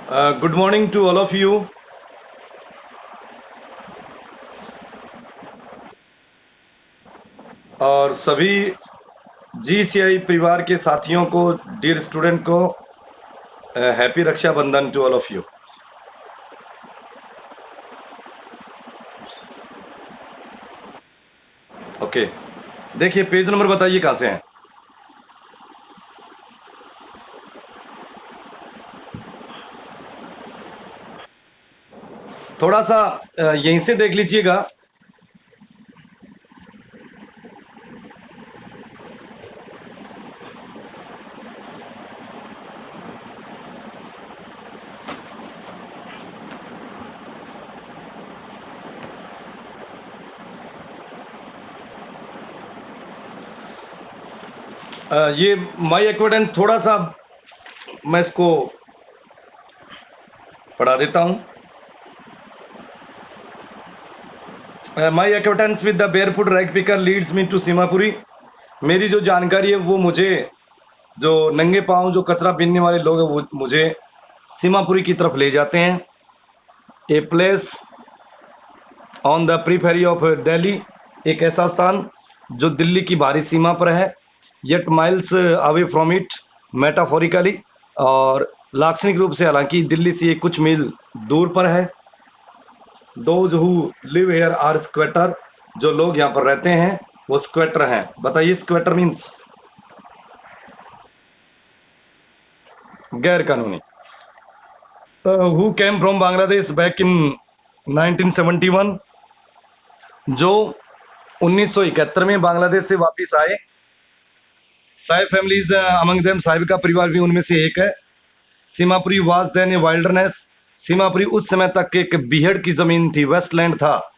Good morning to all of you. और सभी GCI परिवार के साथियों को, डियर स्टूडेंट को happy Rakshabandhan to all of you. Okay, देखिए पेज नंबर बताइए कहां से हैं. थोड़ा सा यहीं से देख लीजिएगा. ये माय एक्वाइटेंस थोड़ा सा मैं इसको पढ़ा देता हूं. My acquaintance with the barefoot rag picker leads me to Seemapuri. मेरी जो जानकारी है वो मुझे, जो नंगे पांव जो कचरा बीनने वाले लोग हैं, वो मुझे सीमापुरी की तरफ ले जाते हैं. A place on the periphery of Delhi, एक ऐसा स्थान जो दिल्ली की बाहरी सीमा पर है, yet miles away from it metaphorically, और लाक्षणिक रूप से हालांकि दिल्ली से कुछ मील दूर पर है. Those who live here are squatter, जो लोग यहाँ पर रहते हैं वो स्क्वेटर हैं. बताइए स्क्वेटर मीन्स गैर कानूनी. Who came from Bangladesh back in 1971, जो 1971 में बांग्लादेश से वापस आए. Sahib families among them, Sahib का परिवार भी उनमें से एक है. Seemapuri was then a wilderness, Seemapuri उस समय तक एक बीहड़ की जमीन थी, वेस्टलैंड था.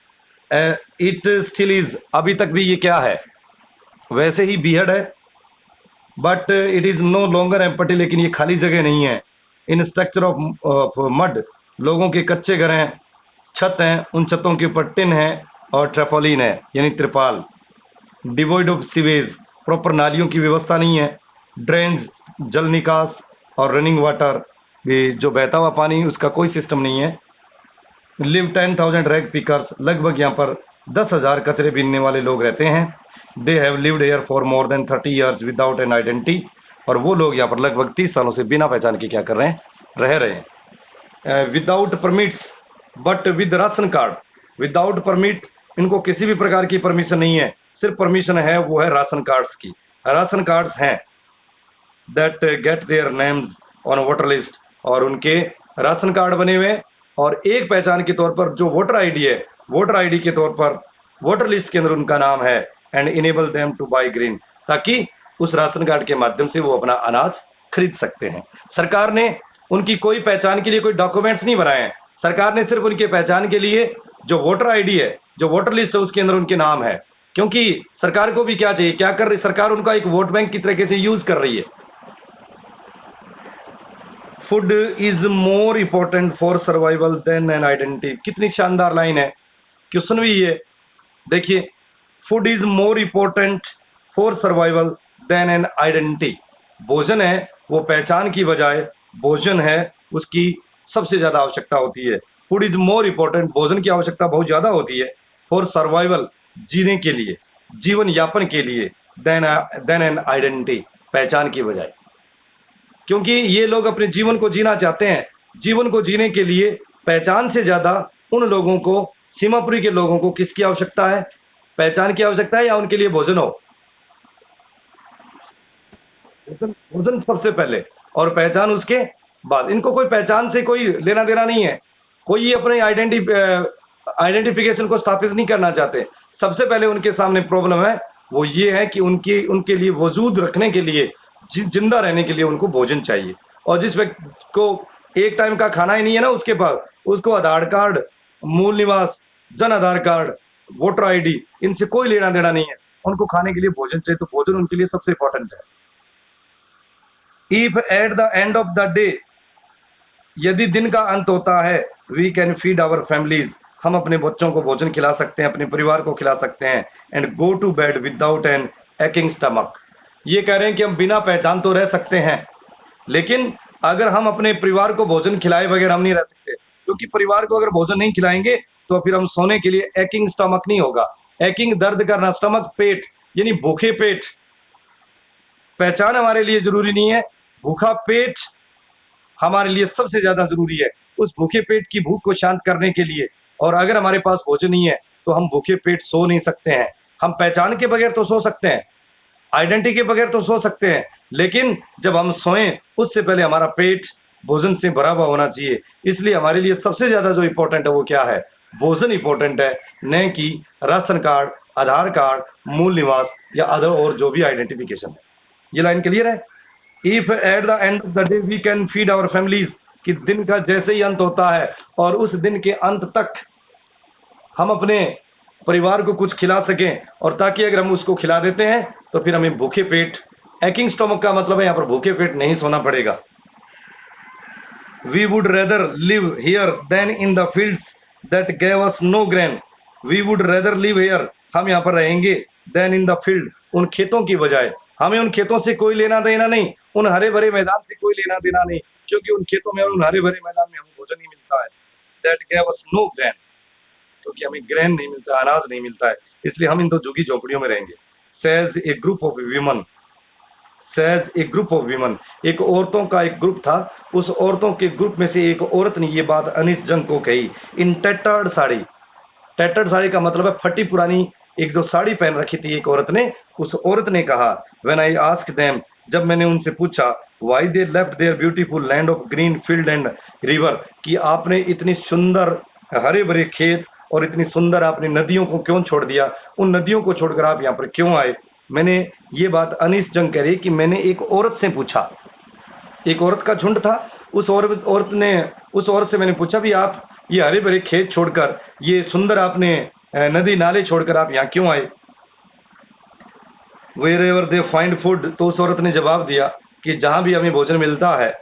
इट स्टिल इज, अभी तक भी ये क्या है, वैसे ही बीहड़ है. But it is no longer empty, लेकिन ये खाली जगह नहीं है. इन स्ट्रक्चर ऑफ मड, लोगों के कच्चे घर हैं, छत हैं, उन छतों के ऊपर टिन है और ट्रेफोलिन है यानी त्रिपाल. डिवॉइड ऑफ सीवेज, प्रॉपर नालियों की व्यवस्था नहीं है. ड्रेन्स, जल निकास, और रनिंग वाटर, जो बहता हुआ पानी, उसका कोई सिस्टम नहीं है. लिव 10,000 रैग पिकर्स, लगभग यहाँ पर 10,000 कचरे बीनने वाले लोग रहते हैं. They have lived here for more than 30 years without an identity, और वो लोग यहाँ पर लगभग 30 सालों से बिना पहचान के क्या कर रहे हैं, रह रहे हैं. Without permits but with ration card. Without permit, इनको किसी भी प्रकार की परमिशन नहीं है, सिर्फ परमिशन है वो है राशन कार्ड्स की. राशन कार्ड्स हैं that get their names on voter list, और उनके राशन कार्ड बने हुए, और एक पहचान के तौर पर जो वोटर आईडी है, वोटर आईडी के तौर पर वोटर लिस्ट के अंदर उनका नाम है. And enable them to buy grain, ताकि उस राशन कार्ड के माध्यम से वो अपना अनाज खरीद सकते हैं. सरकार ने उनकी कोई पहचान के लिए कोई डॉक्यूमेंट्स नहीं बनाए हैं. सरकार ने सिर्फ उनके पहचान के लिए जो वोटर आईडी है, जो वोटर लिस्ट है, उसके अंदर उनके नाम है. क्योंकि सरकार को भी क्या चाहिए, क्या कर रही सरकार, उनका एक वोट बैंक की तरीके से यूज कर रही है. Food is more important for survival than an identity. कितनी शानदार लाइन है, क्वेश्चन भी ये. देखिए, food is more important for survival than an identity. भोजन है वो पहचान की बजाय, भोजन है उसकी सबसे ज्यादा आवश्यकता होती है. फूड इज मोर इंपॉर्टेंट, भोजन की आवश्यकता बहुत ज्यादा होती है, फॉर सर्वाइवल, जीने के लिए, जीवन यापन के लिए, देन एन आइडेंटिटी, पहचान की बजाय. क्योंकि ये लोग अपने जीवन को जीना चाहते हैं. जीवन को जीने के लिए पहचान से ज्यादा उन लोगों को, सीमापुरी के लोगों को किसकी आवश्यकता है, पहचान की आवश्यकता है या उनके लिए भोजन हो. भोजन सबसे पहले और पहचान उसके बाद. इनको कोई पहचान से कोई लेना देना नहीं है, कोई अपने आइडेंटिफिकेशन को स्थापित नहीं करना चाहते. सबसे पहले उनके सामने प्रॉब्लम है वो ये है कि उनके लिए वजूद रखने के लिए, जिंदा रहने के लिए उनको भोजन चाहिए. और जिस व्यक्ति को एक टाइम का खाना ही नहीं है ना, उसके पास, उसको आधार कार्ड, मूल निवास, Jan Aadhaar card, voter ID, इनसे कोई लेना देना नहीं है. उनको खाने के लिए भोजन चाहिए, तो भोजन उनके लिए सबसे इंपॉर्टेंट है. If at the end of the day, यदि दिन का अंत होता है, we can feed our families, हम अपने बच्चों को भोजन खिला सकते हैं, अपने परिवार को खिला सकते हैं. And go to bed without an aching stomach. ये कह रहे हैं कि हम बिना पहचान तो रह सकते हैं, लेकिन अगर हम अपने परिवार को भोजन खिलाए बगैर हम नहीं रह सकते, क्योंकि परिवार को अगर भोजन नहीं खिलाएंगे तो फिर हम सोने के लिए एकइंग स्टमक नहीं होगा। एकइंग दर्द करना, स्टमक पेट यानी भूखे पेट। पहचान हमारे लिए जरूरी नहीं है, भूखा पेट हमारे लिए सबसे ज्यादा जरूरी है। उस भूखे पेट की भूख को शांत करने के लिए, और अगर हमारे पास भोजन नहीं है तो हम भूखे पेट सो नहीं सकते हैं। हम पहचान के बगैर तो सो सकते हैं, आइडेंटिटी के बगैर तो सो सकते हैं, लेकिन जब हम सोएं उससे पहले हमारा पेट भोजन से भरा हुआ होना चाहिए। इसलिए हमारे लिए सबसे ज्यादा जो इंपॉर्टेंट है वो क्या है? भोजन इंपॉर्टेंट है, न कि राशन कार्ड, आधार कार्ड, मूल निवास या अदर और जो भी आइडेंटिफिकेशन है। ये लाइन क्लियर है? If at the end of the day we can feed our families, कि दिन का जैसे ही अंत होता है और उस दिन के अंत तक हम अपने परिवार को कुछ खिला सकें, और ताकि अगर हम उसको खिला देते हैं तो फिर हमें भूखे पेट, एकइंग स्टमक का मतलब है यहाँ पर भूखे पेट नहीं सोना पड़ेगा। We would rather live here than in the fields that gave us no grain. We would rather live here, हम यहाँ पर रहेंगे, देन इन द फील्ड, उन खेतों की बजाय। हमें उन खेतों से कोई लेना देना नहीं, उन हरे भरे मैदान से कोई लेना देना नहीं, क्योंकि उन खेतों में और उन हरे भरे मैदान में हमें भोजन नहीं मिलता है। That gave us no grain, क्योंकि हमें ग्रेन नहीं मिलता है, अनाज नहीं मिलता है, इसलिए हम इन तो झुग्गी झोपड़ियों में रहेंगे। Says A group of women, says A group of women, एक औरतों का एक ग्रुप था, उस औरतों के ग्रुप में से एक औरत ने ये बात अनिस जंग को कही, इन टैटर्ड साड़ी। टैटर्ड साड़ी का मतलब है फटी पुरानी एक जो साड़ी पहन रखी थी एक औरत ने। उस औरत ने कहा, व्हेन आई आस्क्ड देम, जब मैंने उनसे पूछा, why they left their beautiful land of green field and river, कि आपने इतनी सुंदर हरे भरे खेत और इतनी सुंदर आपने नदियों को क्यों छोड़ दिया, उन नदियों को छोड़कर आप यहाँ पर क्यों आए? मैंने ये बात अनीस जंग कह रही कि मैंने एक औरत से पूछा, एक औरत का झुंड था, उस औरत से मैंने पूछा भी आप ये हरे भरे खेत छोड़कर, ये सुंदर आपने नदी नाले छोड़कर आप यहाँ क्यों आए? Wherever they find food, तो उस औरत ने जवाब दिया कि जहां भी हमें भोजन मिलता है,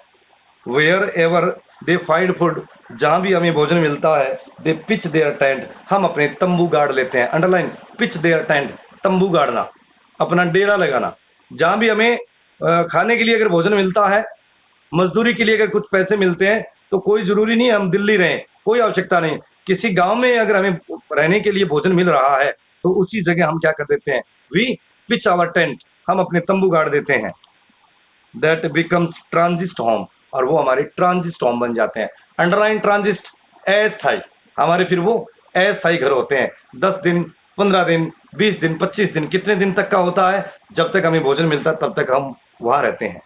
wherever they find food, जहां भी हमें भोजन मिलता है, दे पिच देयर टेंट, हम अपने तंबू गाड़ लेते हैं। अंडरलाइन, पिच देयर टेंट, तंबू गाड़ना, अपना डेरा लगाना। जहां भी हमें खाने के लिए अगर भोजन मिलता है, मजदूरी के लिए अगर कुछ पैसे मिलते हैं, तो कोई जरूरी नहीं है हम दिल्ली रहें, कोई आवश्यकता नहीं। किसी गांव में अगर हमें रहने के लिए भोजन मिल रहा है तो उसी जगह हम क्या कर देते हैं, वी पिच आवर टेंट, हम अपने तंबू गाड़ देते हैं। दैट बिकम्स ट्रांजिस्ट होम, और वो हमारे ट्रांजिस्ट होम बन जाते हैं। अंडरलाइन ट्रांजिस्ट, अस्थाई, हमारे फिर वो अस्थाई घर होते हैं। 10 दिन, 15 दिन, 20 दिन, 25 दिन, कितने दिन तक का होता है? जब तक हमें भोजन मिलता है तब तक हम वहां रहते हैं।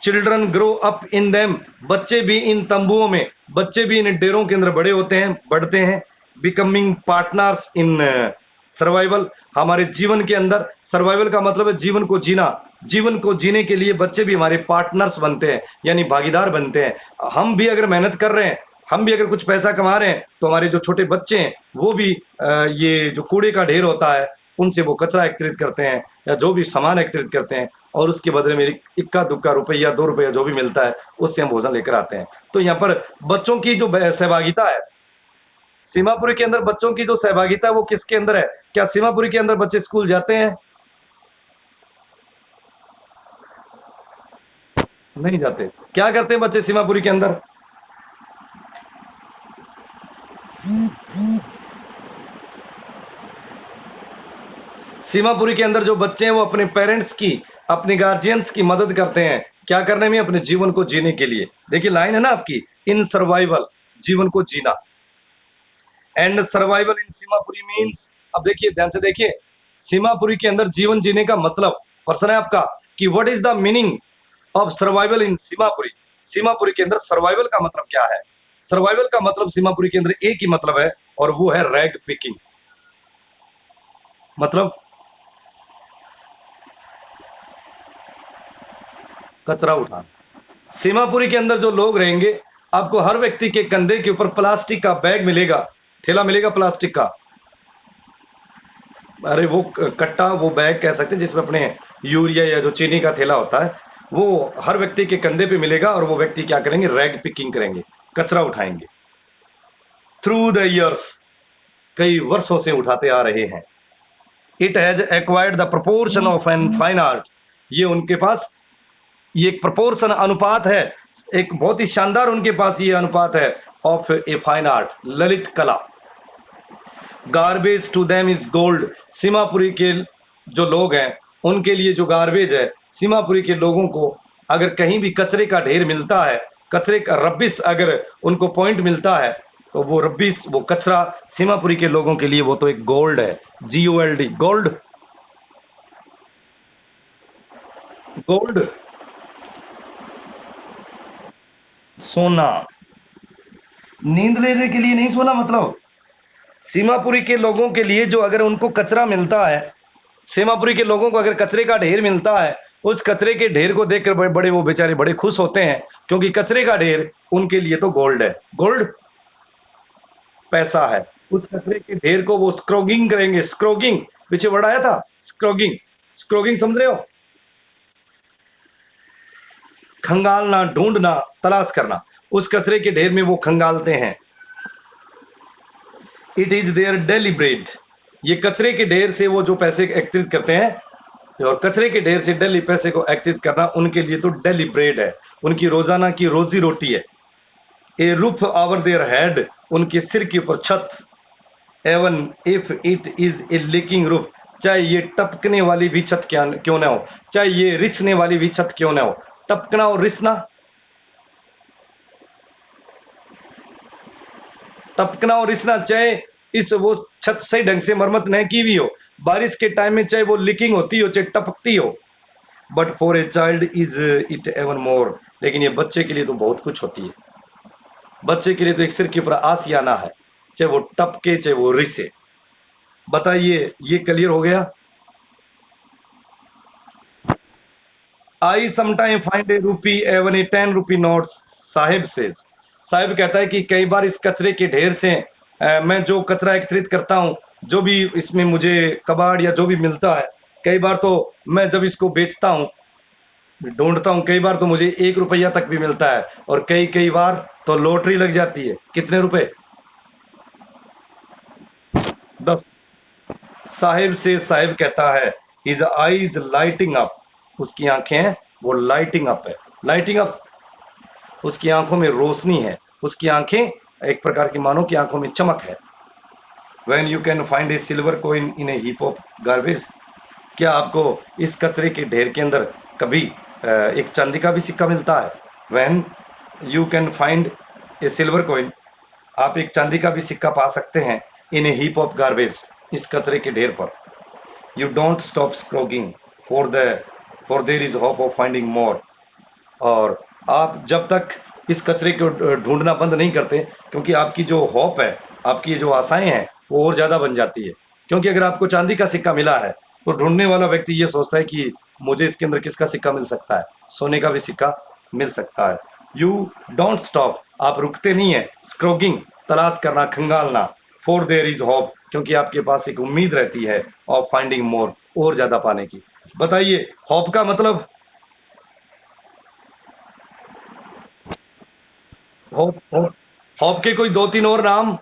Children grow up in them, बच्चे भी इन तंबुओं में, बच्चे भी इन डेरों के अंदर बड़े होते हैं, बढ़ते हैं। बिकमिंग पार्टनर्स इन सर्वाइवल, हमारे जीवन के अंदर, सर्वाइवल का मतलब है जीवन को जीना, जीवन को जीने के लिए बच्चे भी हमारे पार्टनर्स बनते हैं, यानी भागीदार बनते हैं। हम भी अगर मेहनत कर रहे हैं, हम भी अगर कुछ पैसा कमा रहे हैं, तो हमारे जो छोटे बच्चे हैं वो भी ये जो कूड़े का ढेर होता है उनसे वो कचरा एकत्रित करते हैं या जो भी सामान एकत्रित करते हैं, और उसके बदले में इक्का दुक्का रुपया 2 रुपया जो भी मिलता है उससे हम भोजन लेकर आते हैं। तो यहाँ पर बच्चों की जो सहभागिता है, सीमापुरी के अंदर बच्चों की जो सहभागिता है वो किसके अंदर है? क्या सीमापुरी के अंदर बच्चे स्कूल जाते हैं? नहीं जाते। क्या करते हैं बच्चे सीमापुरी के अंदर? सीमापुरी के अंदर जो बच्चे हैं वो अपने पेरेंट्स की, अपने गार्जियंस की मदद करते हैं। क्या करने में? अपने जीवन को जीने के लिए। देखिए लाइन है ना आपकी, इन सर्वाइवल, जीवन को जीना। And survival in Seemapuri means, अब देखिए ध्यान से देखिए, सीमापुरी के अंदर जीवन जीने का मतलब, प्रश्न है आपका कि what is the meaning of survival in Seemapuri. Seemapuri के अंदर सर्वाइवल का मतलब क्या है? सर्वाइवल का मतलब सीमापुरी के अंदर एक ही मतलब है, और वो है रैग पिकिंग। मतलब कचरा उठाना। सीमापुरी के अंदर जो लोग रहेंगे, आपको हर व्यक्ति के कंधे के ऊपर प्लास्टिक का बैग मिलेगा, थैला मिलेगा प्लास्टिक का, अरे वो कट्टा, वो बैग कह सकते हैं, जिसमें अपने यूरिया या जो चीनी का थैला होता है वो हर व्यक्ति के कंधे पे मिलेगा, और वो व्यक्ति क्या करेंगे? रैग पिकिंग करेंगे, कचरा उठाएंगे। थ्रू द ईयर्स, कई वर्षों से उठाते आ रहे हैं। It has acquired the proportion of an fine art, ये उनके पास ये एक प्रोपोर्शन अनुपात है, एक बहुत ही शानदार उनके पास ये अनुपात है ऑफ ए फाइन आर्ट, ललित कला। Garbage to them is gold. Seemapuri के जो लोग हैं उनके लिए जो गार्बेज है, सीमापुरी के लोगों को अगर कहीं भी कचरे का ढेर मिलता है, कचरे का रबिश अगर उनको पॉइंट मिलता है, तो वो रबिश, वो कचरा सीमापुरी के लोगों के लिए वो तो एक गोल्ड है। GOLD, गोल्ड, गोल्ड, सोना। नींद लेने के लिए नहीं सोना, मतलब सीमापुरी के लोगों के लिए जो अगर उनको कचरा मिलता है, सीमापुरी के लोगों को अगर कचरे का ढेर मिलता है, उस कचरे के ढेर को देखकर बड़े वो बेचारे बड़े खुश होते हैं, क्योंकि कचरे का ढेर उनके लिए तो गोल्ड है। गोल्ड पैसा है। उस कचरे के ढेर को वो स्क्रोगिंग करेंगे। स्क्रोगिंग पीछे वर्ड आया था, स्क्रोगिंग। स्क्रोगिंग समझ रहे हो? खंगालना, ढूंढना, तलाश करना। उस कचरे के ढेर में वो खंगालते हैं। It is their deliberate. ये कचरे के ढेर से वो जो पैसे एकत्रित करते हैं, और कचरे के ढेर से डेली पैसे को एकत्रित करना उनके लिए तो डेलिब्रेट है, उनकी रोजाना की रोजी रोटी है। A roof over their head, उनके सिर के ऊपर छत। Even if it is a leaking roof, चाहे ये टपकने वाली भी छत क्यों ना हो, चाहे ये रिसने वाली भी छत क्यों ना हो। टपकना और रिसना, टपकना और रिसना, चाहे इस वो छत सही ढंग से मरम्मत नहीं की हुई हो, बारिश के टाइम में चाहे वो लीकिंग होती हो, चाहे टपकती हो। But for a child is it even more, लेकिन ये बच्चे के लिए तो बहुत कुछ होती है। बच्चे के लिए तो एक सिर के ऊपर आसियाना है, चाहे वो टपके चाहे वो रिसे। बताइए, ये क्लियर हो गया? आई समटाइम फाइंड ए रूपी एवन ए 10 रुपी नोट्स, साहिब सेज। साहिब कहता है कि कई बार इस कचरे के ढेर से मैं जो कचरा एकत्रित करता हूं, जो भी इसमें मुझे कबाड़ या जो भी मिलता है, कई बार तो मैं जब इसको बेचता हूं, ढूंढता हूं, कई बार तो मुझे 1 रुपया तक भी मिलता है, और कई बार तो लॉटरी लग जाती है। कितने रुपए? 10। साहिब से साहिब कहता है, हिज आईज लाइटिंग अप, उसकी आंखें वो लाइटिंग अप है। लाइटिंग अप, उसकी आंखों में रोशनी है, उसकी आंखें एक प्रकार की मानो की आंखों में चमक है। When you can find a silver coin in a heap of garbage, क्या आपको इस कचरे के ढेर के अंदर कभी एक चांदी का भी सिक्का मिलता है? When you can find a silver coin, आप एक चांदी का भी सिक्का पा सकते हैं in a heap of garbage, इस कचरे के ढेर पर। You don't stop scrogging for there is hope of finding more, और आप जब तक इस कचरे को ढूंढना बंद नहीं करते, क्योंकि आपकी जो होप है, आपकी जो आशाएं हैं, वो और ज्यादा बन जाती है। क्योंकि अगर आपको चांदी का सिक्का मिला है, तो ढूंढने वाला व्यक्ति ये सोचता है कि मुझे इसके अंदर किसका सिक्का मिल सकता है, सोने का भी सिक्का मिल सकता है। यू डोंट स्टॉप, आप रुकते नहीं है। स्क्रोगिंग, तलाश करना, खंगालना। फॉर देयर इज होप, क्योंकि आपके पास एक उम्मीद रहती है ऑफ फाइंडिंग मोर, और ज्यादा पाने की। बताइए, होप का मतलब? होप के कोई 2-3 और नाम?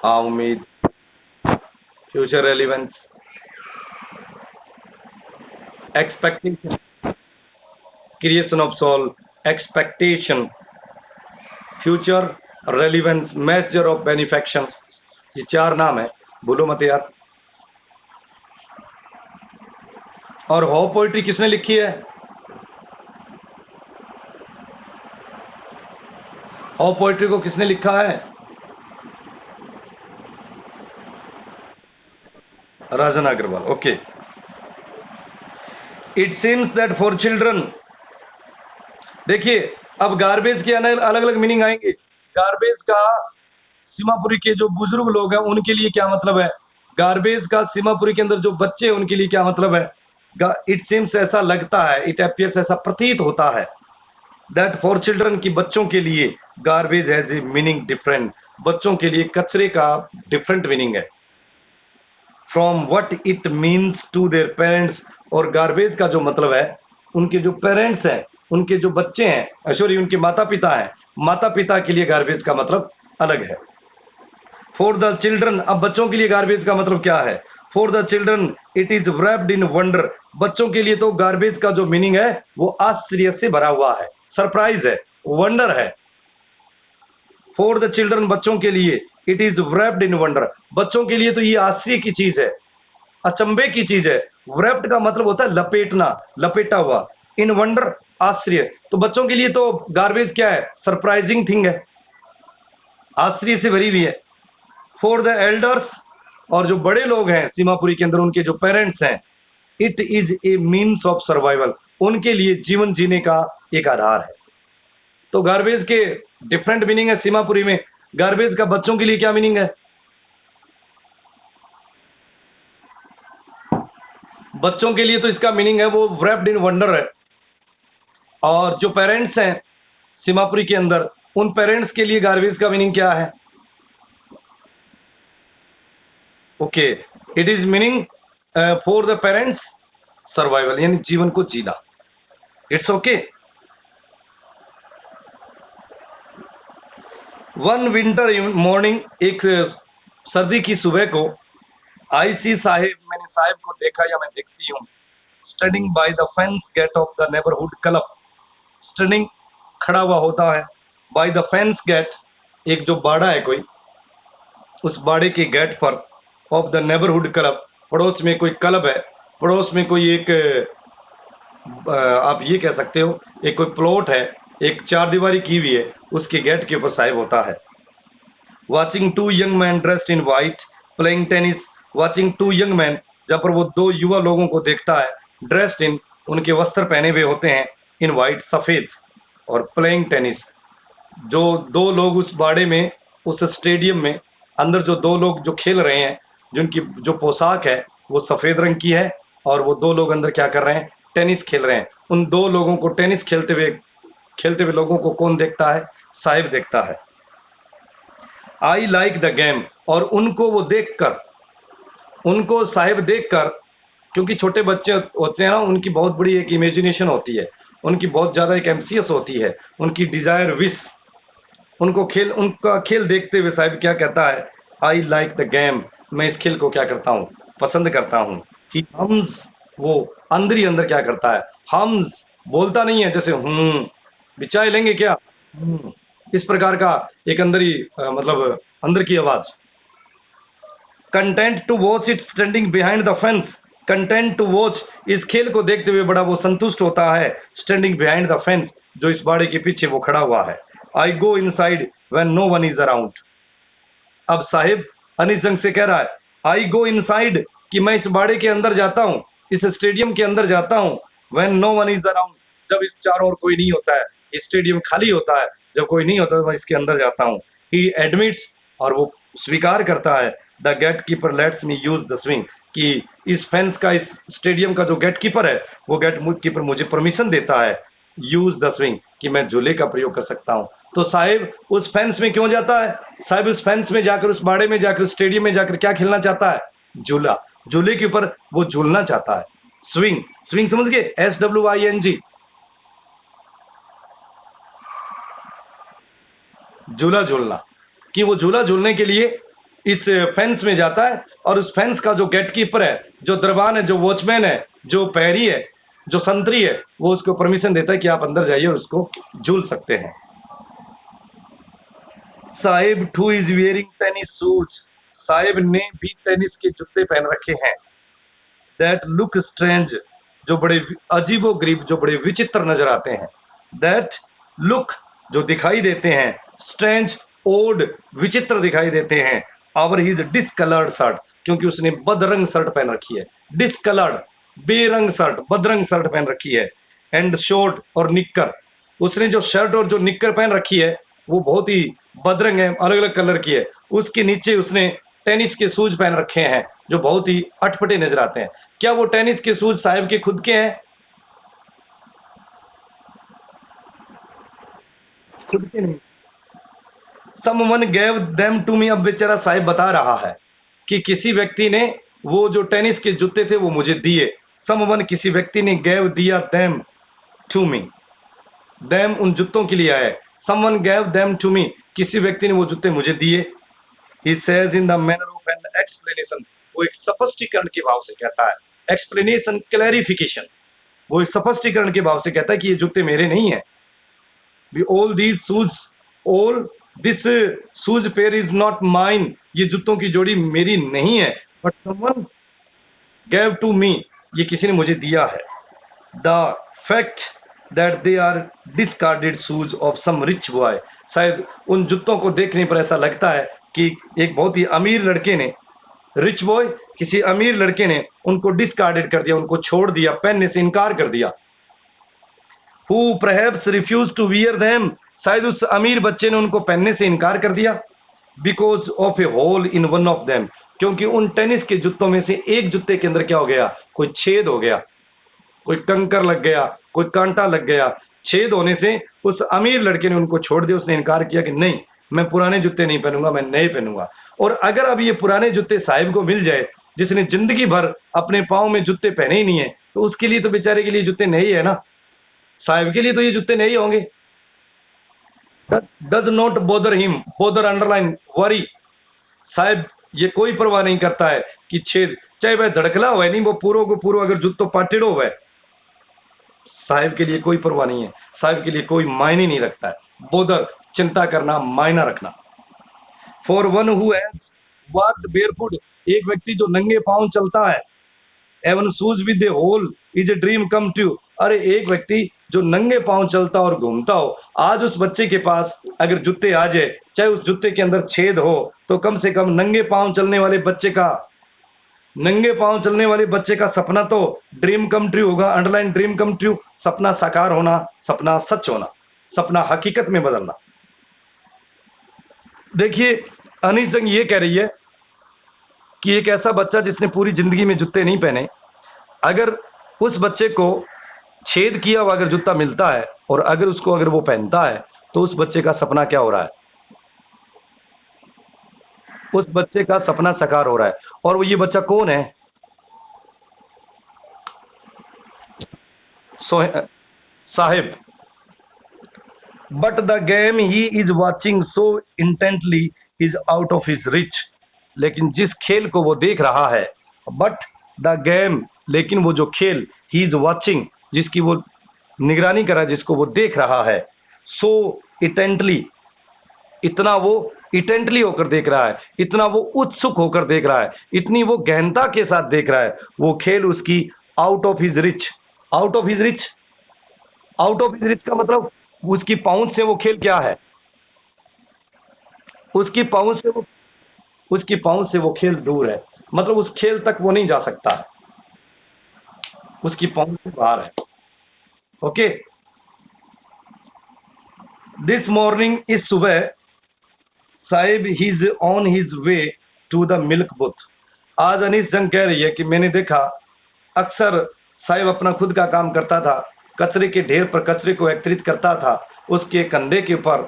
उम्मीद, future relevance, expectation, creation of soul, expectation, future relevance, measure of benefaction. ये 4 नाम है, भूलो मत यार। और होप पोइट्री किसने लिखी है? होप पोइट्री को किसने लिखा है? Rajan Agarwal. Okay. It seems that for children, देखिए अब गार्बेज के अलग अलग मीनिंग आएंगे। गार्बेज का सीमापुरी के जो बुजुर्ग लोग हैं उनके लिए क्या मतलब है, गार्बेज का सीमापुरी के अंदर जो बच्चे उनके लिए क्या मतलब है। इट सीम्स, ऐसा लगता है, इट अपियर्स, ऐसा प्रतीत होता है, दैट फॉर चिल्ड्रन, की बच्चों के लिए garbage has a meaning different, बच्चों के लिए कचरे का डिफरेंट मीनिंग है from what it means to their parents. और गार्बेज का जो मतलब है, उनके जो पेरेंट्स हैं, उनके जो बच्चे हैं, सॉरी उनके माता पिता हैं, माता पिता के लिए गार्बेज का मतलब अलग है। फॉर द चिल्ड्रन, अब बच्चों के लिए गार्बेज का मतलब क्या है? For the children it is wrapped in wonder, बच्चों के लिए तो गार्बेज का जो मीनिंग है वो आश्चर्य से भरा हुआ है, सरप्राइज है, वंडर है। फॉर द चिल्ड्रन, बच्चों के लिए, it is wrapped in wonder, बच्चों के लिए तो ये आश्चर्य की चीज है, अचंभे की चीज है। wrapped का मतलब होता है लपेटना, लपेटा हुआ, इन वंडर आश्चर्य, तो बच्चों के लिए तो गार्बेज क्या है, सरप्राइजिंग थिंग है, आश्चर्य से भरी हुई है। फॉर द एल्डर्स, और जो बड़े लोग हैं सीमापुरी के अंदर, उनके जो पेरेंट्स हैं, it is A means of survival, उनके लिए जीवन जीने का एक आधार है। तो गार्बेज के डिफरेंट मीनिंग है सीमापुरी में। गार्बेज का बच्चों के लिए क्या मीनिंग है? बच्चों के लिए तो इसका मीनिंग है वो wrapped इन वंडर है। और जो पेरेंट्स हैं सीमापुरी के अंदर, उन पेरेंट्स के लिए गार्बेज का मीनिंग क्या है? Okay, it is meaning for the parents survival, यानी जीवन को जीना। It's okay. One winter morning, एक सर्दी की सुबह को, आई सी साहिब, मैंने साहिब को देखा या मैं देखती हूँ, standing by the fence gate of the neighbourhood club, standing खड़ा हुआ होता है, बाय द फेंस गेट, एक जो बाड़ा है कोई, उस बाड़े के गेट पर, ऑफ द नेबरहुड क्लब, पड़ोस में कोई क्लब है, पड़ोस में कोई एक आप ये कह सकते हो एक कोई प्लॉट है, एक चार दीवारी की हुई है, उसके गेट के ऊपर साहिब होता है। Watching two young man dressed in white playing tennis, watching two young man, जहां पर वो दो युवा लोगों को देखता है, ड्रेस्ड इन, उनके वस्त्र पहने हुए होते हैं, इन व्हाइट, सफेद, और प्लेइंग टेनिस, जो दो लोग उस बाड़े में, उस स्टेडियम में अंदर जो दो लोग जो खेल रहे हैं, जिनकी जो पोशाक है वो सफेद रंग की है, और वो दो लोग अंदर क्या कर रहे हैं, टेनिस खेल रहे हैं। उन दो लोगों को टेनिस खेलते हुए लोगों को कौन देखता है? साहिब देखता है। आई लाइक द गेम, और उनको वो देखकर, उनको साहिब देखकर, क्योंकि छोटे बच्चे होते हैं ना, उनकी बहुत बड़ी एक इमेजिनेशन होती है, उनकी बहुत ज्यादा एक एम्बिशियस होती है, उनकी डिजायर, विश, उनका खेल देखते हुए साहिब क्या कहता है? आई लाइक द गेम, मैं इस खेल को क्या करता हूँ, पसंद करता हूँ। ही हम्स, वो अंदर ही अंदर क्या करता है, हम्स, बोलता नहीं है जैसे बिचाए लेंगे क्या, इस प्रकार का एक अंदर ही मतलब अंदर की आवाज। Content to watch it standing behind the fence, content to watch, इस खेल को देखते हुए बड़ा वो संतुष्ट होता है, स्टैंडिंग बिहाइंड द फेंस, जो इस बाड़े के पीछे वो खड़ा हुआ है। I go inside when no one is around, अब साहिब अनिस जंग से कह रहा है, आई गो इनसाइड, कि मैं इस बाड़े के अंदर जाता हूं, इस स्टेडियम के अंदर जाता हूं, when no one is around, जब इस चारों ओर कोई नहीं होता है, स्टेडियम खाली होता है, जब कोई नहीं होता तो मैं इसके अंदर जाता हूं। ही एडमिट्स, और वो स्वीकार करता है, the gate keeper lets me use the swing, कि इस फेंस का, इस स्टेडियम का जो गेट कीपर है, वो गेट कीपर मुझे परमिशन देता है, यूज द स्विंग, कि मैं झूले का प्रयोग कर सकता हूं। तो साहिब उस फेंस में क्यों जाता है? साहिब उस फेंस में जाकर, उस बाड़े में जाकर, स्टेडियम में जाकर क्या खेलना चाहता है? झूला, झूले के ऊपर वो झूलना चाहता है। स्विंग, स्विंग समझ गए? SWING, झूला झूलना, कि वो झूला झूलने के लिए इस फेंस में जाता है, और उस फेंस का जो गेट कीपर है, जो दरबान है, जो वॉचमैन है, जो पैरी है, जो संतरी है, वो उसको परमिशन देता है कि आप अंदर जाइए और उसको झूल सकते हैं। Sahib two is wearing tennis shoes, Sahib ने भी टेनिस के जूते पहन रखे हैं। दैट लुक स्ट्रेंज, जो बड़े अजीबो गरीब, जो बड़े विचित्र नजर आते हैं। दैट लुक, जो दिखाई देते हैं, स्ट्रेंज, ओड, विचित्र दिखाई देते हैं। आवर हिज डिसकलर्ड शर्ट, क्योंकि उसने बदरंग शर्ट पहन रखी है, डिसकलर्ड, बेरंग शर्ट, बदरंग शर्ट पहन रखी है। एंड शॉर्ट, और निक्कर, उसने जो शर्ट और जो निक्कर पहन रखी है वो बहुत ही बदरंग है, अलग अलग कलर की है। उसके नीचे उसने टेनिस के शूज पहन रखे हैं, जो बहुत ही अटपटे नजर आते हैं। क्या वो टेनिस के शूज साहिब के खुद के हैं? खुद के नहीं। Someone gave them to me, अब बेचारा साहिब बता रहा है कि किसी व्यक्ति ने वो जो टेनिस के जूते थे वो मुझे दिए। Someone, किसी व्यक्ति ने, gave, दिया, them to me, them उन जूतों के लिए आया है। Someone gave them to me, किसी व्यक्ति ने वो जूते मुझे दिए। He says in the manner of an explanation, वो एक स्पष्टीकरण के भाव से कहता है, एक्सप्लेनेशन, क्लैरिफिकेशन। वो एक स्पष्टीकरण के भाव से कहता है कि ये जूते मेरे नहीं है। All these shoes, all this shoes pair is not mine, ये जूतों की जोड़ी मेरी नहीं है, but someone gave to me, ये किसी ने मुझे दिया है। The fact that they are discarded shoes of some rich boy, शायद उन जूतों को देखने पर ऐसा लगता है कि एक बहुत ही अमीर लड़के ने, रिच बॉय, किसी अमीर लड़के ने उनको डिस्कार्डेड कर दिया, उनको छोड़ दिया, पहनने से इनकार कर दिया। Who perhaps refused to wear them, शायद उस अमीर बच्चे ने उनको पहनने से इनकार कर दिया। Because of a hole in one of them, क्योंकि उन टेनिस के जूतों में से एक जूते के अंदर क्या हो गया, कोई छेद हो गया, कोई कंकर लग गया, कोई कांटा लग गया। छेद होने से उस अमीर लड़के ने उनको छोड़ दिया, उसने इनकार किया कि नहीं, मैं पुराने जूते नहीं पहनूंगा, मैं नए पहनूंगा। और अगर अब ये पुराने जूते साहिब को मिल जाए, जिसने जिंदगी भर अपने पाँव में जूते पहने ही नहीं है, तो उसके लिए तो बेचारे के लिए जूते नहीं है ना, साहिब के लिए तो ये जूते नहीं होंगे। Does not bother him, bother underline, worry, Sahib ये कोई परवाह नहीं करता है कि छेद, चाहे वह धड़कला हुआ है, नहीं वो पूरो को पूरो अगर जूतो पाटेड़ो हुआ है, साहिब के लिए कोई परवाह नहीं है, साहिब के लिए कोई मायने नहीं रखता है। बोदर, चिंता करना, मायना रखना। For one who has walked barefoot, एक व्यक्ति जो नंगे पांव चलता है, even shoes with a hole is a dream come true, अरे एक व्यक्ति जो नंगे पांव चलता और घूमता हो, आज उस बच्चे के पास अगर जूते आ जाए, चाहे उस जूते के अंदर छेद हो, तो कम से कम नंगे पांव चलने वाले बच्चे का, नंगे पांव चलने वाले बच्चे का सपना तो ड्रीम कम ट्रू होगा। अंडरलाइन ड्रीम कम ट्रू, सपना साकार होना, सपना सच होना, सपना हकीकत में बदलना। देखिए अनीस जंग ये कह रही है कि एक ऐसा बच्चा जिसने पूरी जिंदगी में जूते नहीं पहने, अगर उस बच्चे को छेद किया हुआ अगर जूता मिलता है और अगर उसको अगर वो पहनता है, तो उस बच्चे का सपना क्या हो रहा है, उस बच्चे का सपना साकार हो रहा है। और वो ये बच्चा कौन है, Sahib. But the game he is watching so intently is out of his rich, लेकिन जिस खेल को वो देख रहा है, बट द गेम, लेकिन वो जो खेल, ही इज वॉचिंग, जिसकी वो निगरानी कर रहा है, जिसको वो देख रहा है, सो इंटेंटली, इतना वो इंटेंटली होकर देख रहा है, इतना वो उत्सुक होकर देख रहा है, इतनी वो गहनता के साथ देख रहा है, वो खेल उसकी out of his rich. Out of his rich, out of his rich का मतलब उसकी पहुंच से वो खेल क्या है, उसकी पहुंच से वो, उसकी पहुंच से वो खेल दूर है, मतलब उस खेल तक वो नहीं जा सकता है, उसकी पहुंच से बाहर है। ओके, दिस मॉर्निंग, इस सुबह, Sahib he is on his way to the milk booth. आज अनीस जंग कह रही है कि मैंने देखा, अक्सर साहिब अपना खुद का काम करता था, कचरे के ढेर पर कचरे को एकत्रित करता था, उसके कंधे के ऊपर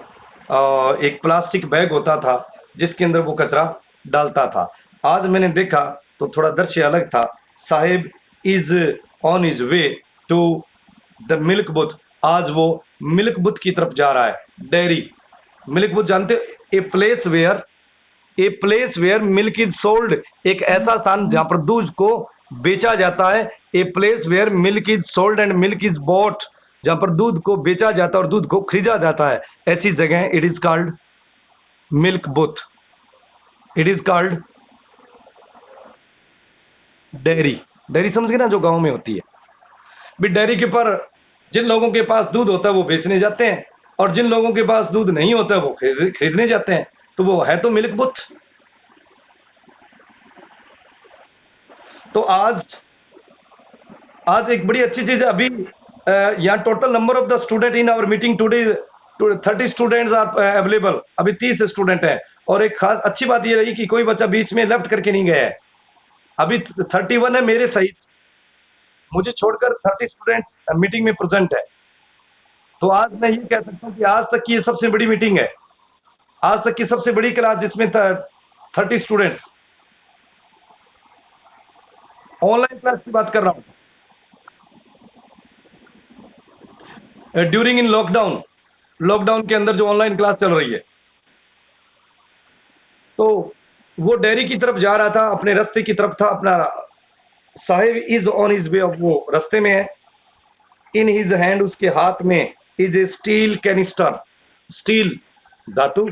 एक प्लास्टिक बैग होता था जिसके अंदर वो कचरा डालता था। आज मैंने देखा तो थोड़ा दृश्य अलग था। Sahib is on his way to the milk booth, आज वो मिल्क बुथ की तरफ जा रहा है, डेयरी। मिल्क बुथ जानते हो, a place where, a place where milk is sold, एक ऐसा स्थान जहां पर दूध को बेचा जाता है। A place where milk is sold and milk is bought, जहां पर दूध को बेचा जाता है और दूध को खरीदा जाता है, ऐसी जगह it is called milk booth, it is called dairy. Dairy समझ गए ना, जो गांव में होती है। भी डेयरी के ऊपर जिन लोगों के पास दूध होता है वो बेचने जाते हैं, और जिन लोगों के पास दूध नहीं होता है वो खरीदने जाते हैं, तो वो है तो मिल्क बुथ। तो आज एक बड़ी अच्छी चीज है। अभी यहाँ total number of the student in our meeting today 30 students are available, अभी 30 स्टूडेंट हैं। और एक खास अच्छी बात ये रही कि कोई बच्चा बीच में लेफ्ट करके नहीं गया है। अभी 31 है मेरे सहित, मुझे छोड़कर 30 स्टूडेंट्स मीटिंग में प्रेजेंट है। तो आज मैं ये कह सकता हूँ कि आज तक की ये सबसे बड़ी मीटिंग है, आज तक की सबसे बड़ी क्लास जिसमें 30 स्टूडेंट्स। ऑनलाइन क्लास की बात कर रहा हूँ, ड्यूरिंग इन लॉकडाउन, लॉकडाउन के अंदर जो ऑनलाइन क्लास चल रही है। तो वो डेयरी की तरफ जा रहा था, अपने रास्ते की तरफ था अपना। साहिब इज ऑन हिज वे, अब वो रास्ते में है। इन हिज हैंड, उसके हाथ में, is a steel canister, steel धातु,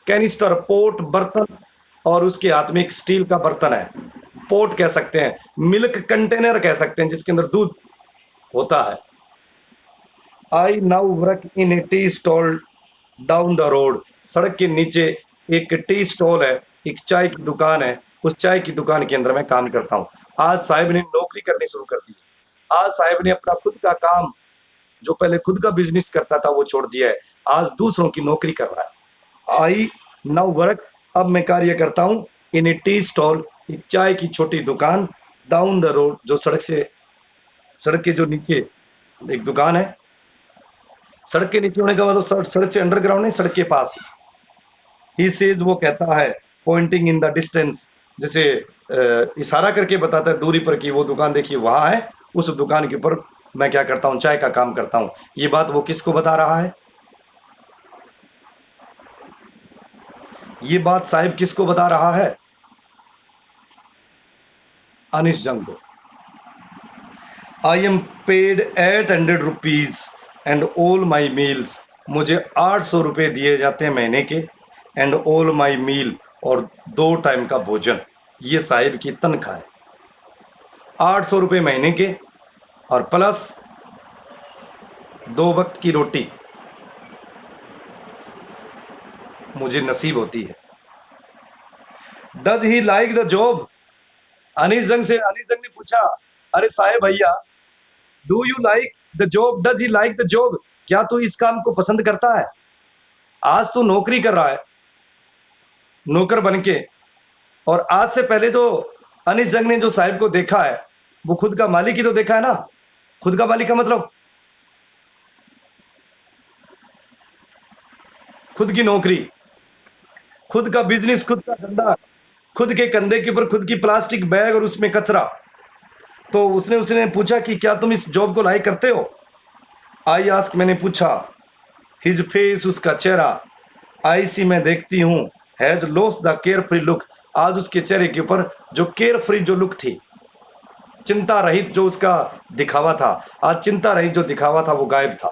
कैनिस्टर पोट बर्तन, और उसके हाथ में एक स्टील का बर्तन है। पोट कह सकते हैं, मिल्क कंटेनर कह सकते हैं, जिसके अंदर दूध होता है। I now work in A tea stall down the road, सड़क के नीचे एक टी स्टॉल है, एक चाय की दुकान है। उस चाय की दुकान के अंदर मैं काम करता हूँ। आज साहिब ने नौकरी करनी शुरू कर दी। आज साहिब ने अपना खुद का काम, जो पहले खुद का बिजनेस करता था, वो छोड़ दिया है। आज दूसरों की नौकरी कर रहा है। आई नाउ वर्क, अब मैं कार्य करता हूँ, इन ए टी स्टॉल, एक चाय की छोटी दुकान, डाउन द रोड, जो सड़क के जो नीचे एक दुकान है। सड़क के नीचे होने का मतलब सड़क से अंडरग्राउंड नहीं, सड़क के पास। ही सेज, वो कहता है, पॉइंटिंग इन द डिस्टेंस, जैसे इशारा करके बताता है दूरी पर कि वो दुकान देखिए वहां है। उस दुकान के ऊपर मैं क्या करता हूँ, चाय का काम करता हूँ। ये बात वो किसको बता रहा है? ये बात साहिब किसको बता रहा है? अनिश जंग को। I am paid 800 rupees and all my meals, मुझे 800 रुपये दिए जाते हैं महीने के। एंड ऑल माई मील, और 2 टाइम का भोजन। ये साहिब की तनख्वाह है, 800 रुपये महीने के, और प्लस 2 वक्त की रोटी मुझे नसीब होती है। Does he like the job? Anees Jung ने पूछा, अरे साहेब भैया, do you like the job? Does he like the job? क्या तू इस काम को पसंद करता है? आज तू नौकरी कर रहा है, नौकर बन के। और आज से पहले जो अनिश जंग ने जो साहिब को देखा है, वो खुद का मालिक ही तो देखा है ना। खुद का मालिक का मतलब खुद की नौकरी, खुद का बिजनेस, खुद का धंधा, खुद के कंधे के ऊपर खुद की प्लास्टिक बैग और उसमें कचरा। तो उसने उसने पूछा कि क्या तुम इस जॉब को लाइक करते हो? आई आस्क, मैंने पूछा। हिज फेस, उसका चेहरा। आई सी, मैं देखती हूँ। Has lost the care free look, आज उसके चेहरे के ऊपर जो केयर फ्री जो लुक थी, चिंता रहित जो उसका दिखावा था, आज चिंता रहित जो दिखावा था वो गायब था।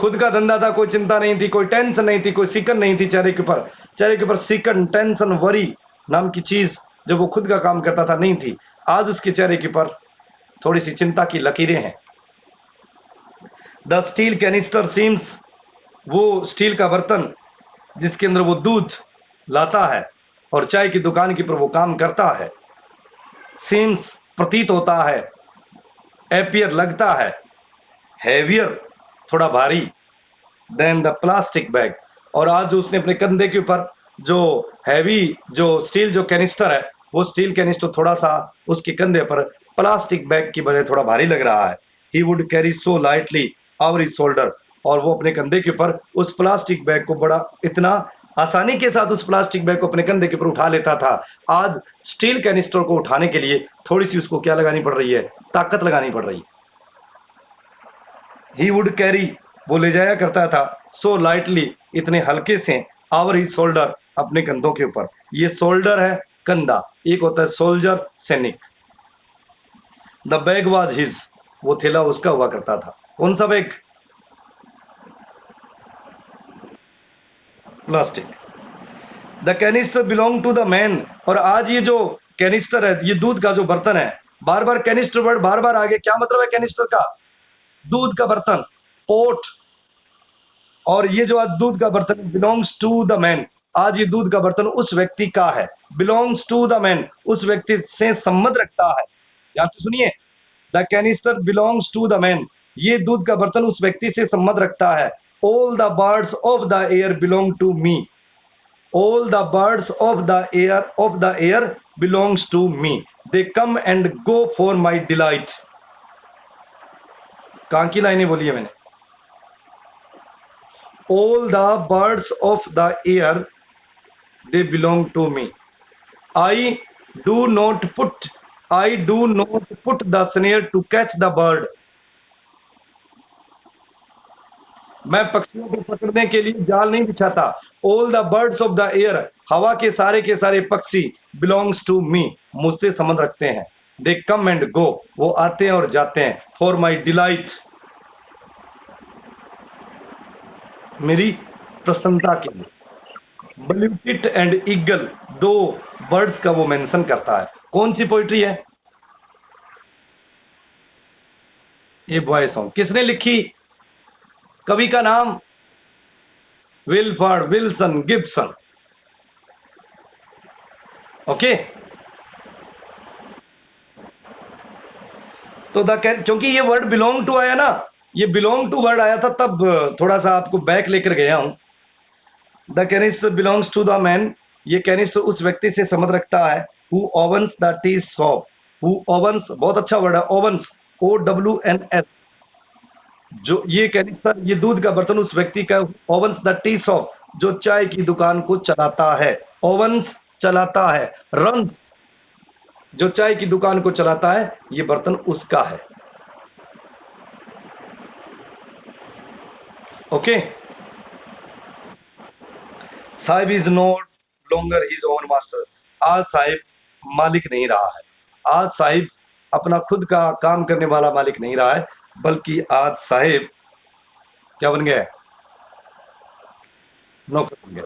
खुद का धंधा था, कोई चिंता नहीं थी, कोई टेंशन नहीं थी, कोई सिकन नहीं थी चेहरे के ऊपर। चेहरे के ऊपर सिकन, टेंशन, वरी नाम की चीज जब वो खुद का काम करता था नहीं थी। आज उसके चेहरे के ऊपर थोड़ी सी चिंता की लकीरें हैं। द स्टील कैनिस्टर सीम्स, वो स्टील का बर्तन जिसके अंदर वो दूध लाता है और चाय की दुकान के ऊपर वो काम करता है। सीम्स, प्रतीत होता है। एपियर, लगता है। हैवियर, थोड़ा भारी। देन द प्लास्टिक बैग, और आज जो उसने अपने कंधे के ऊपर जो हैवी जो स्टील जो कैनिस्टर है, वो स्टील कैनिस्टर थोड़ा सा उसके कंधे पर प्लास्टिक बैग की बजाय थोड़ा भारी लग रहा है। He would carry so lightly over his shoulder, और वो अपने कंधे के ऊपर उस प्लास्टिक बैग को बड़ा इतना आसानी के साथ उस प्लास्टिक बैग को अपने कंधे के ऊपर उठा लेता था। आज स्टील कैनिस्टर को उठाने के लिए थोड़ी सी उसको क्या लगानी पड़ रही है? ताकत लगानी पड़ रही है। ही वुड कैरी, वो ले जाया करता था, सो लाइटली, इतने हल्के से, आवर ही शोल्डर, अपने कंधों के ऊपर। ये शोल्डर है, कंधा। एक होता है सोल्जर, सैनिक। द बैग वाज हिज, वो थैला उसका हुआ करता था। कौन सा bag? Plastic. The canister belong to the man, और आज ये जो कैनिस्टर है, ये दूध का जो बर्तन है, बार बार कैनिस्टर वर्ड बार बार आगे, क्या मतलब है कैनिस्टर का? दूध का बर्तन, पोट। और ये जो आज दूध का बर्तन बिलोंग्स टू द मैन, आज ये दूध का बर्तन उस व्यक्ति का है। बिलोंग्स टू द मैन, उस व्यक्ति से संबंध रखता है। ध्यान से सुनिए, the canister belongs to the man, ये दूध का बर्तन उस व्यक्ति से संबंध रखता है। All the birds of the air belong to me, all the birds of the air belongs to me, they come and go for my delight. कहां की लाइनें बोली है मैंने? all the birds of the air, they belong to me. I do not put the snare to catch the bird. मैं पक्षियों को पकड़ने के लिए जाल नहीं बिछाता। All the birds of the air, हवा के सारे पक्षी बिलोंग्स टू मी, मुझसे संबंध रखते हैं। दे कम एंड गो, वो आते हैं और जाते हैं। फॉर माई डिलाइट, मेरी प्रसन्नता के लिए। बल्यूटिट एंड ईगल, दो बर्ड्स का वो मेंशन करता है। कौन सी पोइट्री है ये? Boy song. किसने लिखी? कवि का नाम विल्फर्ड विल्सन गिब्सन। ओके। तो क्योंकि ये वर्ड बिलोंग टू आया ना, ये बिलोंग टू वर्ड आया था, तब थोड़ा सा आपको बैक लेकर गया हूं। The canister belongs to the man, ये कैनिस्ट उस व्यक्ति से संबंध रखता है who owns the tea shop. Who owns, बहुत अच्छा वर्ड है, ओवन्स, OWNS। जो ये कैनिस्टर, ये दूध का बर्तन उस व्यक्ति का, ओवन्स द टी शॉप, जो चाय की दुकान को चलाता है। ओवन्स चलाता है, रन्स, जो चाय की दुकान को चलाता है, ये बर्तन उसका है। Okay. Sahib is not longer his own master, आज साहिब मालिक नहीं रहा है। आज साहिब अपना खुद का काम करने वाला मालिक नहीं रहा है, बल्कि आज साहिब क्या बन गया? नौकर बन गया।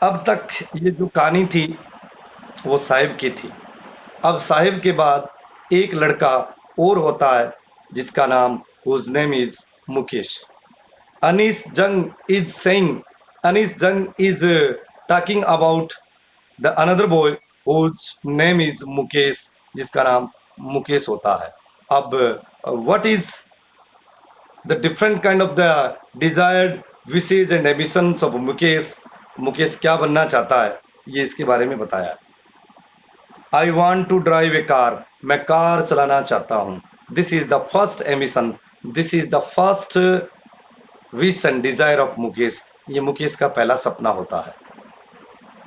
अब तक ये जो कहानी थी वो साहिब की थी। अब साहिब के बाद एक लड़का और होता है जिसका नाम, whose name is Mukesh. Anees Jung is saying, Anees Jung is talking about the another boy whose name is Mukesh, जिसका नाम मुकेश होता है। अब what is the different kind of the desired wishes and ambitions of Mukesh, Mukesh क्या बनना चाहता है, ये इसके बारे में बताया। I want to drive a car, मैं कार चलाना चाहता हूं। This is the first ambition, this is the first wish and desire of Mukesh, ये मुकेश का पहला सपना होता है।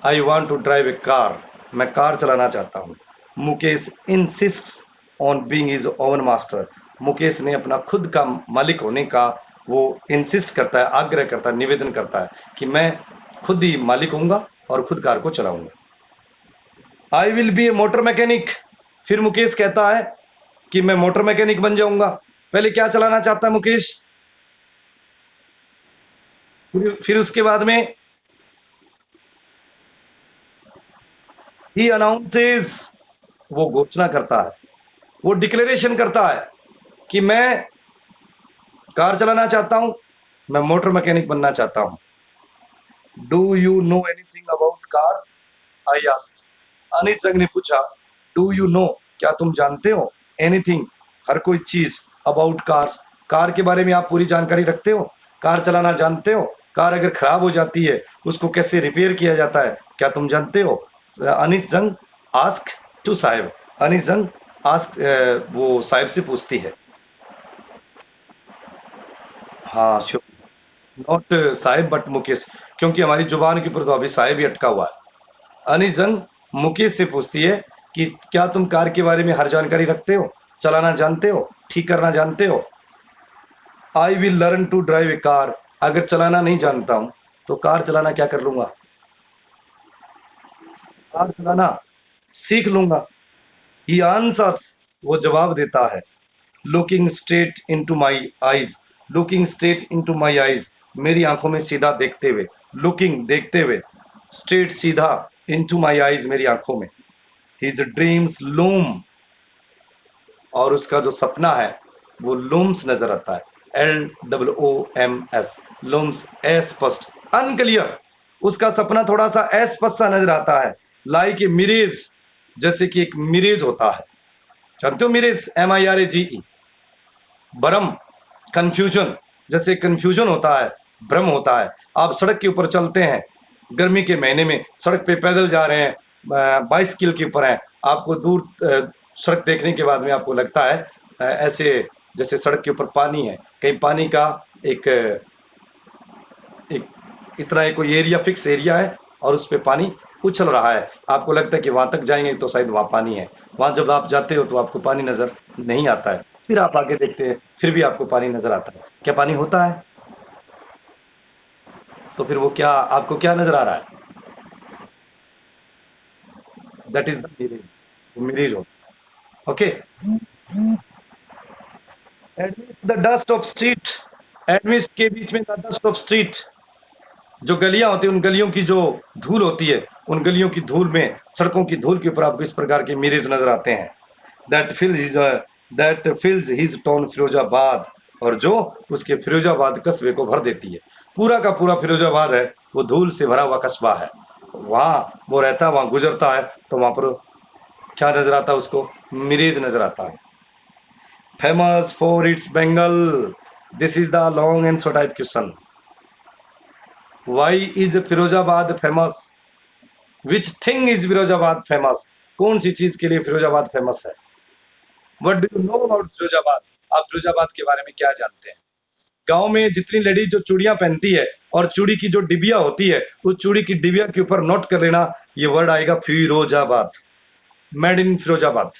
I want to drive a car, मैं कार चलाना चाहता हूं। Mukesh insist on being his own master, Mukesh ने अपना खुद का मालिक होने का वो इंसिस्ट करता है, आग्रह करता है, निवेदन करता है कि मैं खुद ही मालिक होऊंगा और खुद कार को चलाऊंगा। I will be A motor mechanic, फिर मुकेश कहता है कि मैं मोटर मैकेनिक बन जाऊंगा। पहले क्या चलाना चाहता है मुकेश? फिर उसके बाद में ही अनाउंसेस, वो घोषणा करता है, वो डिक्लेरेशन करता है कि मैं कार चलाना चाहता हूं, मैं मोटर मैकेनिक बनना चाहता हूं। Do you know anything about car? I ask, Anees Jung ने पूछा, डू यू नो, क्या तुम जानते हो, एनीथिंग, हर कोई चीज, अबाउट कार्स, कार के बारे में आप पूरी जानकारी रखते हो? कार चलाना जानते हो? कार अगर खराब हो जाती है उसको कैसे रिपेयर किया जाता है, क्या तुम जानते हो? अनीस जंग आस्क टू साहिब, अनीस जंग आस्क, वो साहिब से पूछती है। हाँ, नॉट साहिब बट मुकेश, क्योंकि हमारी जुबान के ऊपर तो अभी साहिब ही अटका हुआ है। अनीस जंग मुकेश से पूछती है कि क्या तुम कार के बारे में हर जानकारी रखते हो, चलाना जानते हो, ठीक करना जानते हो? I will learn to drive a car, अगर चलाना नहीं जानता हूं तो कार चलाना क्या कर लूंगा, कार चलाना सीख लूंगा। ही आंसर्स, वो जवाब देता है, looking straight into my eyes, looking straight into my eyes, मेरी आंखों में सीधा देखते हुए, लुकिंग देखते हुए, स्ट्रेट सीधा, इनटू माय आईज मेरी आंखों में। हिज ड्रीम्स लूम, और उसका जो सपना है वो लूम्स नजर आता है, LOOMS, लूम्स, अस्पष्ट, अनक्लियर, उसका सपना थोड़ा सा अस्पष्ट सा नजर आता है। लाइक ए मिरेज, जैसे कि एक मिरेज होता है, जानते हो मिरेज, MIRAGE, भ्रम, कंफ्यूजन, जैसे कंफ्यूजन होता है, भ्रम होता है। आप सड़क के ऊपर चलते हैं, गर्मी के महीने में सड़क पे पैदल जा रहे हैं, बाइसिकल के ऊपर हैं, आपको दूर सड़क देखने के बाद में आपको लगता है ऐसे जैसे सड़क के ऊपर पानी है, कहीं पानी का एक एक इतना एक कोई एरिया, फिक्स एरिया है और उस पे पानी उछल रहा है, आपको लगता है कि वहां तक जाएंगे तो शायद वहां पानी है। वहां जब आप जाते हो तो आपको पानी नजर नहीं आता है, फिर आप आगे देखते हैं, फिर भी आपको पानी नजर आता है। क्या पानी होता है? तो फिर वो क्या, आपको क्या नजर आ रहा है? That is the mirage, mirage होता है। Okay, amidst the dust of street, amidst के बीच में द डस्ट ऑफ स्ट्रीट, जो गलियां होती हैं उन गलियों की जो धूल होती है, उन गलियों की धूल में, सड़कों की धूल के ऊपर आपको इस प्रकार के मिरेज नजर आते हैं। That fills his that fills his town Firozabad, और जो उसके फिरोजाबाद कस्बे को भर देती है। पूरा का पूरा फिरोजाबाद है वो धूल से भरा हुआ कस्बा है। वहां वो रहता है, वहां गुजरता है, तो वहां पर क्या नजर आता है उसको? मिरेज नजर आता है। Famous for its bangle, this is the long and short type question. Why is Firozabad famous? Which thing is Firozabad famous? कौन सी चीज के लिए फिरोजाबाद फेमस है? What do you know about Firozabad? आप फिरोजाबाद के बारे में क्या जानते हैं? गांव में जितनी लेडीज जो चूड़ियां पहनती है और चूड़ी की जो डिबिया होती है, उस चूड़ी की डिबिया के ऊपर नोट कर लेना, ये वर्ड आएगा फिरोजाबाद, मेड इन फिरोजाबाद।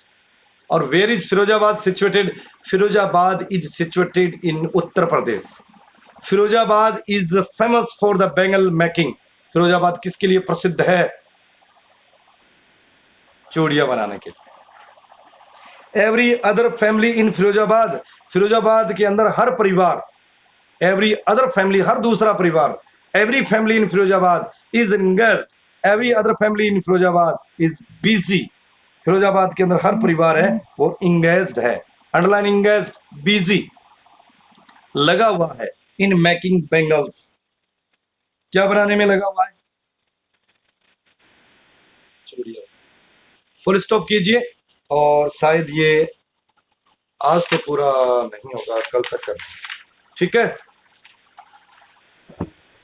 और where is Firozabad situated? Firozabad is situated in Uttar Pradesh. Firozabad is famous for the bangle making. Firozabad किसके लिए प्रसिद्ध है? चूड़ियां बनाने के लिए। Every other family in Firozabad, Firozabad के अंदर हर परिवार, एवरी अदर फैमिली हर दूसरा परिवार, every family in Firozabad is engaged, every other family in Firozabad is busy. Firozabad के अंदर हर परिवार है वो इंगेज्ड है, अंडरलाइन इंगेज्ड, बिजी, लगा हुआ है इन मेकिंग बैंगल्स। क्या बनाने में लगा हुआ है? चूड़ियां। फुल स्टॉप कीजिए, और शायद ये आज तो पूरा नहीं होगा, कल तक कर, ठीक है।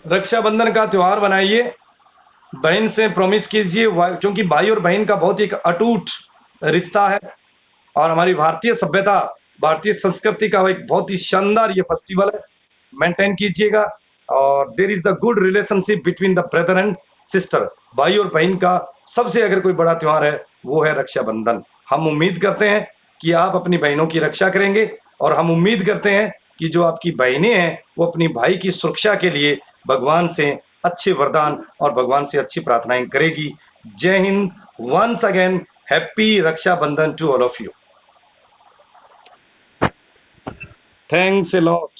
रक्षाबंधन का त्योहार बनाइए, बहन से प्रॉमिस कीजिए, क्योंकि भाई और बहन का बहुत ही एक अटूट रिश्ता है, और हमारी भारतीय सभ्यता, भारतीय संस्कृति का एक बहुत ही शानदार ये फेस्टिवल है, मेंटेन कीजिएगा। और there is the good relationship between the brother and sister, भाई और बहन का सबसे अगर कोई बड़ा त्योहार है वो है रक्षाबंधन। हम उम्मीद करते हैं कि आप अपनी बहनों की रक्षा करेंगे, और हम उम्मीद करते हैं कि जो आपकी बहनें हैं वो अपनी भाई की सुरक्षा के लिए भगवान से अच्छे वरदान और भगवान से अच्छी प्रार्थनाएं करेगी। Jai Hind, once again happy Rakshabandhan to all of you. Thanks a lot.